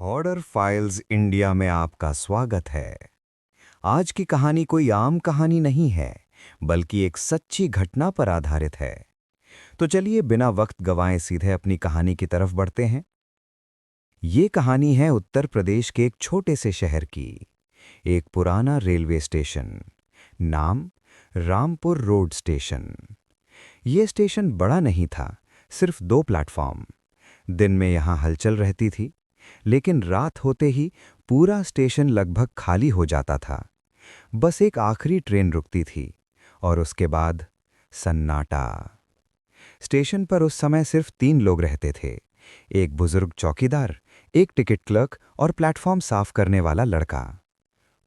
Horror files India में आपका स्वागत है। आज की कहानी कोई आम कहानी नहीं है, बल्कि एक सच्ची घटना पर आधारित है। तो चलिए बिना वक्त गंवाए सीधे अपनी कहानी की तरफ बढ़ते हैं। ये कहानी है उत्तर प्रदेश के एक छोटे से शहर की। एक पुराना रेलवे स्टेशन, नाम रामपुर रोड स्टेशन। ये स्टेशन बड़ा नहीं था, सिर्फ 2 प्लेटफॉर्म। दिन में यहाँ हलचल रहती थी, लेकिन रात होते ही पूरा स्टेशन लगभग खाली हो जाता था। बस एक आखिरी ट्रेन रुकती थी और उसके बाद सन्नाटा। स्टेशन पर उस समय सिर्फ 3 लोग रहते थे, एक बुजुर्ग चौकीदार, एक टिकट क्लर्क और प्लेटफॉर्म साफ करने वाला लड़का।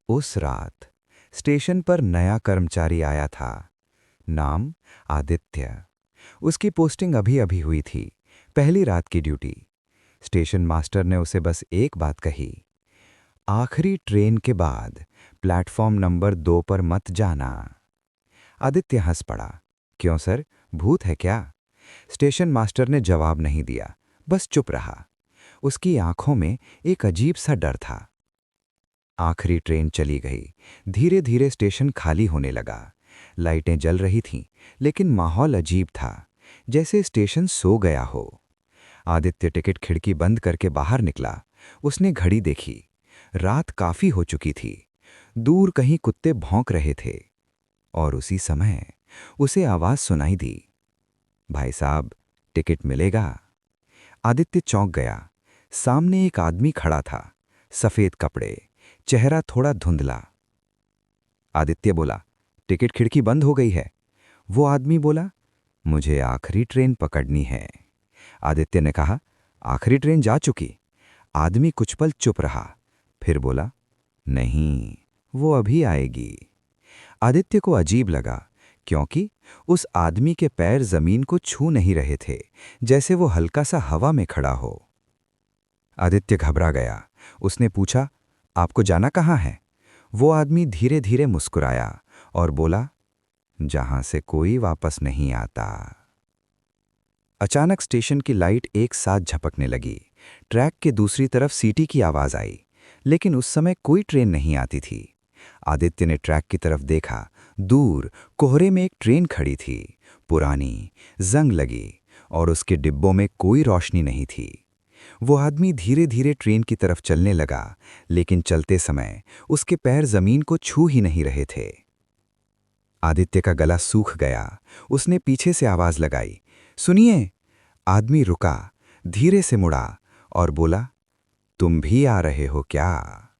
उस रात स्टेशन पर नया कर्मचारी आया था, नाम आदित्य। उसकी पोस्टिंग अभी अभी हुई थी, पहली रात की ड्यूटी। स्टेशन मास्टर ने उसे बस एक बात कही, आखिरी ट्रेन के बाद प्लेटफॉर्म नंबर 2 पर मत जाना। आदित्य हंस पड़ा। क्यों सर, भूत है क्या? स्टेशन मास्टर ने जवाब नहीं दिया, बस चुप रहा। उसकी आंखों में एक अजीब सा डर था। आखिरी ट्रेन चली गई। धीरे धीरे स्टेशन खाली होने लगा। लाइटें जल रही थीं, लेकिन माहौल अजीब था, जैसे स्टेशन सो गया हो। आदित्य टिकट खिड़की बंद करके बाहर निकला। उसने घड़ी देखी, रात काफी हो चुकी थी। दूर कहीं कुत्ते भौंक रहे थे और उसी समय उसे आवाज सुनाई दी, भाई साहब, टिकट मिलेगा? आदित्य चौंक गया। सामने एक आदमी खड़ा था, सफेद कपड़े, चेहरा थोड़ा धुंधला। आदित्य बोला, टिकट खिड़की बंद हो गई है। वो आदमी बोला, मुझे आखिरी ट्रेन पकड़नी है। आदित्य ने कहा, आखिरी ट्रेन जा चुकी। आदमी कुछ पल चुप रहा, फिर बोला, नहीं, वो अभी आएगी। आदित्य को अजीब लगा, क्योंकि उस आदमी के पैर जमीन को छू नहीं रहे थे, जैसे वो हल्का सा हवा में खड़ा हो। आदित्य घबरा गया। उसने पूछा, आपको जाना कहाँ है? वो आदमी धीरे धीरे मुस्कुराया और बोला, जहां से कोई वापस नहीं आता। अचानक स्टेशन की लाइट एक साथ झपकने लगी। ट्रैक के दूसरी तरफ सीटी की आवाज आई, लेकिन उस समय कोई ट्रेन नहीं आती थी। आदित्य ने ट्रैक की तरफ देखा। दूर कोहरे में एक ट्रेन खड़ी थी, पुरानी, जंग लगी, और उसके डिब्बों में कोई रोशनी नहीं थी। वो आदमी धीरे धीरे ट्रेन की तरफ चलने लगा, लेकिन चलते समय उसके पैर जमीन को छू ही नहीं रहे थे। आदित्य का गला सूख गया। उसने पीछे से आवाज लगाई, सुनिए। आदमी रुका, धीरे से मुड़ा और बोला, तुम भी आ रहे हो क्या?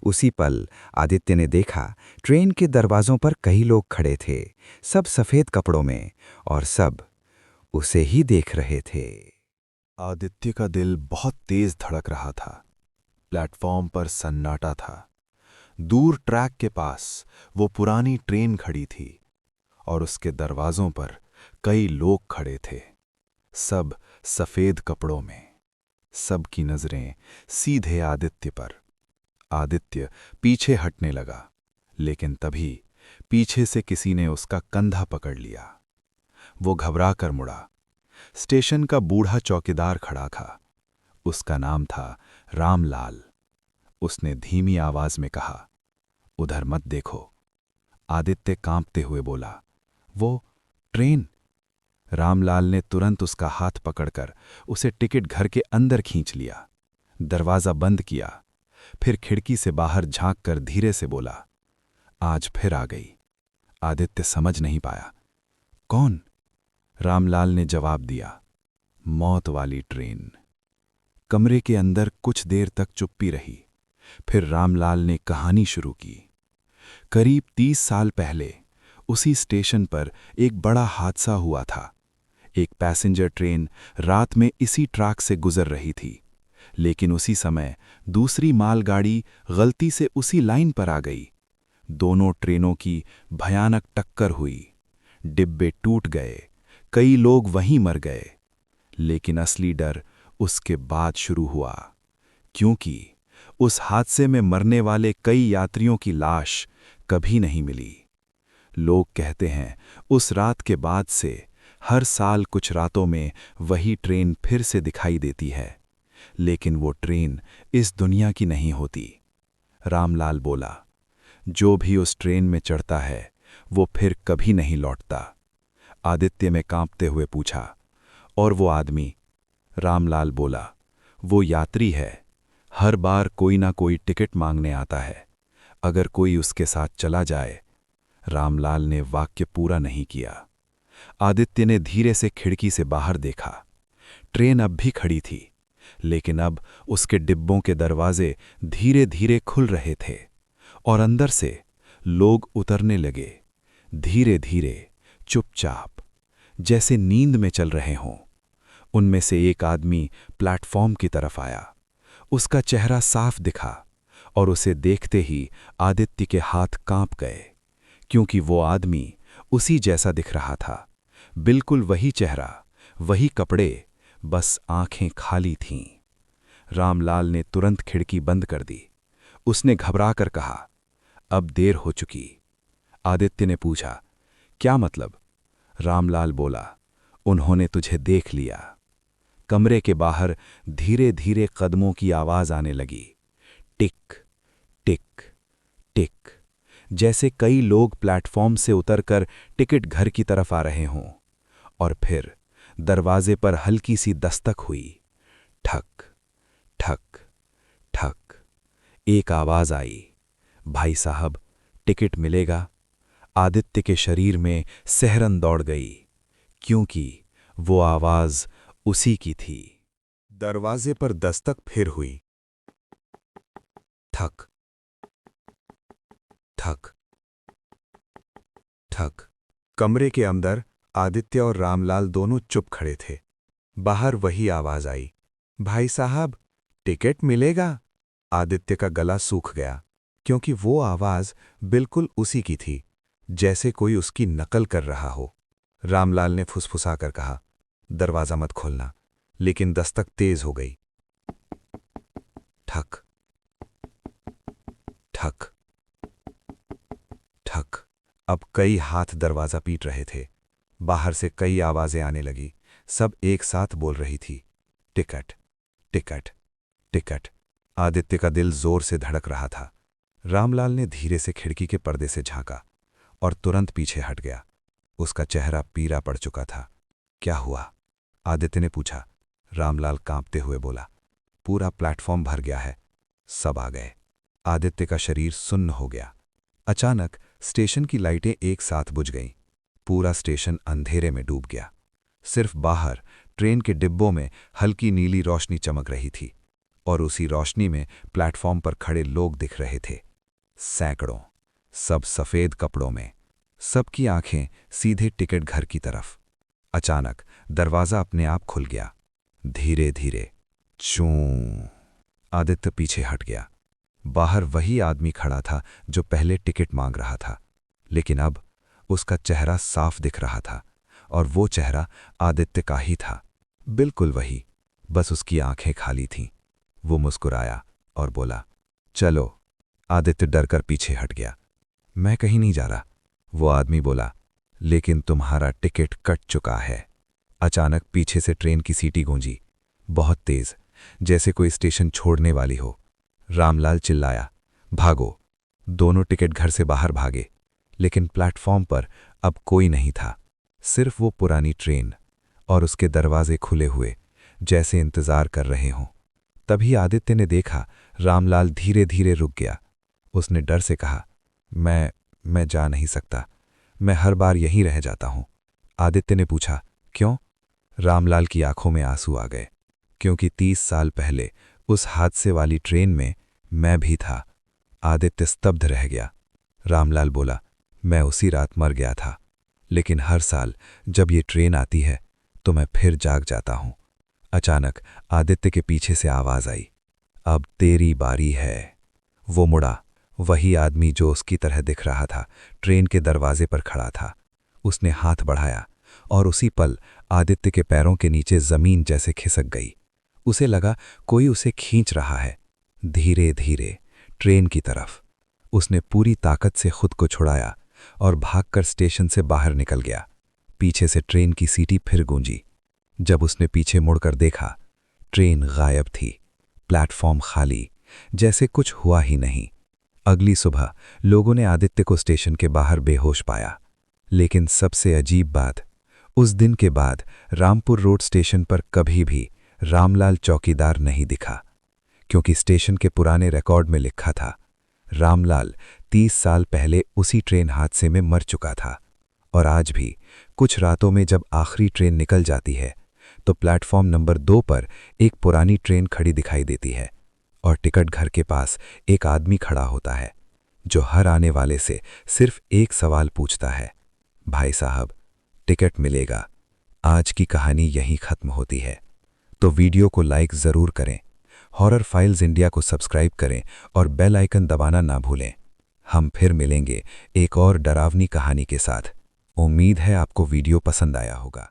उसी पल आदित्य ने देखा, ट्रेन के दरवाजों पर कई लोग खड़े थे, सब सफेद कपड़ों में, और सब उसे ही देख रहे थे। आदित्य का दिल बहुत तेज धड़क रहा था। प्लेटफॉर्म पर सन्नाटा था। दूर ट्रैक के पास वो पुरानी ट्रेन खड़ी थी और उसके दरवाजों पर कई लोग खड़े थे, सब सफेद कपड़ों में। सबकी नजरें सीधे आदित्य पर। आदित्य पीछे हटने लगा, लेकिन तभी पीछे से किसी ने उसका कंधा पकड़ लिया। वो घबरा कर मुड़ा। स्टेशन का बूढ़ा चौकीदार खड़ा था। उसका नाम था रामलाल। उसने धीमी आवाज में कहा, उधर मत देखो। आदित्य कांपते हुए बोला, वो ट्रेन। रामलाल ने तुरंत उसका हाथ पकड़कर उसे टिकट घर के अंदर खींच लिया। दरवाजा बंद किया, फिर खिड़की से बाहर झांक कर धीरे से बोला, आज फिर आ गई। आदित्य समझ नहीं पाया, कौन? रामलाल ने जवाब दिया, मौत वाली ट्रेन। कमरे के अंदर कुछ देर तक चुप्पी रही। फिर रामलाल ने कहानी शुरू की। करीब 30 साल पहले उसी स्टेशन पर एक बड़ा हादसा हुआ था। एक पैसेंजर ट्रेन रात में इसी ट्रैक से गुजर रही थी, लेकिन उसी समय दूसरी मालगाड़ी गलती से उसी लाइन पर आ गई। दोनों ट्रेनों की भयानक टक्कर हुई। डिब्बे टूट गए, कई लोग वहीं मर गए। लेकिन असली डर उसके बाद शुरू हुआ, क्योंकि उस हादसे में मरने वाले कई यात्रियों की लाश कभी नहीं मिली। लोग कहते हैं उस रात के बाद से हर साल कुछ रातों में वही ट्रेन फिर से दिखाई देती है, लेकिन वो ट्रेन इस दुनिया की नहीं होती। रामलाल बोला, जो भी उस ट्रेन में चढ़ता है वो फिर कभी नहीं लौटता। आदित्य ने कांपते हुए पूछा, और वो आदमी? रामलाल बोला, वो यात्री है। हर बार कोई ना कोई टिकट मांगने आता है। अगर कोई उसके साथ चला जाए। रामलाल ने वाक्य पूरा नहीं किया। आदित्य ने धीरे से खिड़की से बाहर देखा। ट्रेन अब भी खड़ी थी, लेकिन अब उसके डिब्बों के दरवाजे धीरे धीरे खुल रहे थे और अंदर से लोग उतरने लगे, धीरे धीरे, चुपचाप, जैसे नींद में चल रहे हों। उनमें से एक आदमी प्लेटफॉर्म की तरफ आया। उसका चेहरा साफ दिखा और उसे देखते ही आदित्य के हाथ कांप गए, क्योंकि वो आदमी उसी जैसा दिख रहा था। बिल्कुल वही चेहरा, वही कपड़े, बस आंखें खाली थीं। रामलाल ने तुरंत खिड़की बंद कर दी। उसने घबराकर कहा, अब देर हो चुकी। आदित्य ने पूछा, क्या मतलब? रामलाल बोला, उन्होंने तुझे देख लिया। कमरे के बाहर धीरे धीरे कदमों की आवाज आने लगी, टिक टिक टिक, जैसे कई लोग प्लेटफॉर्म से उतरकर टिकट घर की तरफ आ रहे हों। और फिर दरवाजे पर हल्की सी दस्तक हुई, ठक ठक ठक। एक आवाज आई, भाई साहब, टिकट मिलेगा? आदित्य के शरीर में सिहरन दौड़ गई, क्योंकि वो आवाज उसी की थी। दरवाजे पर दस्तक फिर हुई, ठक ठक ठक। कमरे के अंदर आदित्य और रामलाल दोनों चुप खड़े थे। बाहर वही आवाज आई, भाई साहब, टिकट मिलेगा? आदित्य का गला सूख गया, क्योंकि वो आवाज बिल्कुल उसी की थी, जैसे कोई उसकी नकल कर रहा हो। रामलाल ने फुसफुसाकर कहा, दरवाजा मत खोलना, लेकिन दस्तक तेज हो गई। ठक ठक ठक। अब कई हाथ दरवाजा पीट रहे थे। बाहर से कई आवाजें आने लगी, सब एक साथ बोल रही थी, टिकट टिकट टिकट। आदित्य का दिल जोर से धड़क रहा था। रामलाल ने धीरे से खिड़की के पर्दे से झांका और तुरंत पीछे हट गया। उसका चेहरा पीला पड़ चुका था। क्या हुआ? आदित्य ने पूछा। रामलाल कांपते हुए बोला, पूरा प्लेटफॉर्म भर गया है, सब आ गए। आदित्य का शरीर सुन्न हो गया। अचानक स्टेशन की लाइटें एक साथ बुझ गईं। पूरा स्टेशन अंधेरे में डूब गया। सिर्फ बाहर ट्रेन के डिब्बों में हल्की नीली रोशनी चमक रही थी और उसी रोशनी में प्लेटफॉर्म पर खड़े लोग दिख रहे थे, सैकड़ों, सब सफेद कपड़ों में, सबकी आंखें सीधे टिकट घर की तरफ। अचानक दरवाजा अपने आप खुल गया, धीरे धीरे, चूं। आदित्य पीछे हट गया। बाहर वही आदमी खड़ा था जो पहले टिकट मांग रहा था, लेकिन अब उसका चेहरा साफ दिख रहा था और वो चेहरा आदित्य का ही था, बिल्कुल वही, बस उसकी आंखें खाली थीं। वो मुस्कुराया और बोला, चलो। आदित्य डरकर पीछे हट गया। मैं कहीं नहीं जा रहा, वो आदमी बोला, लेकिन तुम्हारा टिकट कट चुका है। अचानक पीछे से ट्रेन की सीटी गूंजी, बहुत तेज, जैसे कोई स्टेशन छोड़ने वाली हो। रामलाल चिल्लाया, भागो। दोनों टिकट घर से बाहर भागे, लेकिन प्लेटफॉर्म पर अब कोई नहीं था, सिर्फ वो पुरानी ट्रेन और उसके दरवाजे खुले हुए, जैसे इंतजार कर रहे हों। तभी आदित्य ने देखा रामलाल धीरे धीरे रुक गया। उसने डर से कहा, मैं जा नहीं सकता, मैं हर बार यहीं रह जाता हूं। आदित्य ने पूछा, क्यों? रामलाल की आंखों में आंसू आ गए, क्योंकि 30 साल पहले उस हादसे वाली ट्रेन में मैं भी था। आदित्य स्तब्ध रह गया। रामलाल बोला, मैं उसी रात मर गया था, लेकिन हर साल जब ये ट्रेन आती है तो मैं फिर जाग जाता हूं। अचानक आदित्य के पीछे से आवाज आई, अब तेरी बारी है। वो मुड़ा, वही आदमी जो उसकी तरह दिख रहा था ट्रेन के दरवाजे पर खड़ा था। उसने हाथ बढ़ाया और उसी पल आदित्य के पैरों के नीचे जमीन जैसे खिसक गई। उसे लगा कोई उसे खींच रहा है, धीरे धीरे, ट्रेन की तरफ। उसने पूरी ताकत से खुद को छुड़ाया और भागकर स्टेशन से बाहर निकल गया। पीछे से ट्रेन की सीटी फिर गूंजी। जब उसने पीछे मुड़कर देखा, ट्रेन गायब थी, प्लेटफॉर्म खाली, जैसे कुछ हुआ ही नहीं। अगली सुबह लोगों ने आदित्य को स्टेशन के बाहर बेहोश पाया। लेकिन सबसे अजीब बात, उस दिन के बाद रामपुर रोड स्टेशन पर कभी भी रामलाल चौकीदार नहीं दिखा, क्योंकि स्टेशन के पुराने रिकॉर्ड में लिखा था रामलाल 30 साल पहले उसी ट्रेन हादसे में मर चुका था। और आज भी कुछ रातों में जब आखिरी ट्रेन निकल जाती है तो प्लेटफॉर्म नंबर 2 पर एक पुरानी ट्रेन खड़ी दिखाई देती है और टिकट घर के पास एक आदमी खड़ा होता है जो हर आने वाले से सिर्फ एक सवाल पूछता है, भाई साहब टिकट मिलेगा। आज की कहानी यहीं खत्म होती है। तो वीडियो को लाइक ज़रूर करें, हॉरर फाइल्स इंडिया को सब्सक्राइब करें और बेल आइकन दबाना ना भूलें। हम फिर मिलेंगे एक और डरावनी कहानी के साथ। उम्मीद है आपको वीडियो पसंद आया होगा।